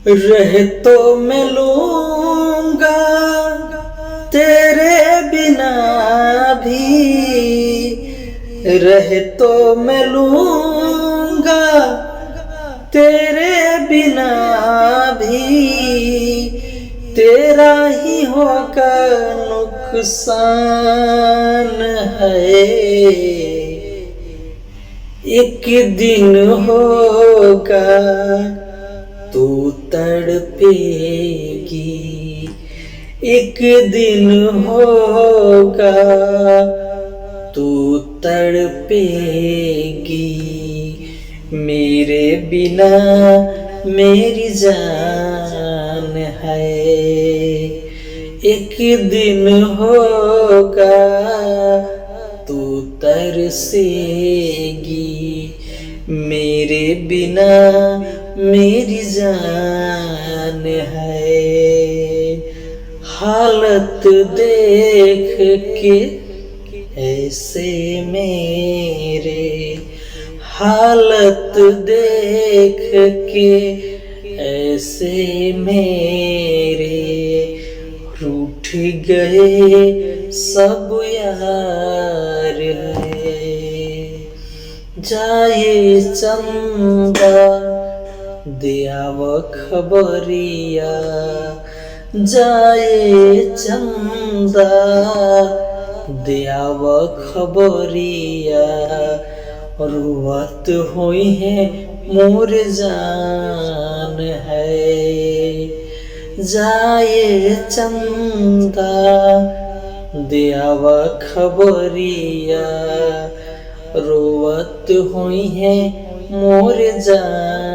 रह तो मैं लूंगा तेरे बिना भी, रह तो मैं लूंगा तेरे बिना भी, तेरा ही होकर नुकसान है। एक दिन होगा तू तड़पेगी, एक दिन होगा तू तड़पेगी, मेरे बिना मेरी जान है। एक दिन होगा तू तरसेगी, मेरे बिना मेरी जान है। हालत देख के ऐसे मेरे, हालत देख के ऐसे मेरे, रूठ गए सब यार है। जाए चंदा दियाव खबरिया, जाए चंदा दियाव खबरिया, रुवत हुई है मोर जान है। जाए चंदा दियाव खबरिया, रोवत हुई है मोर जान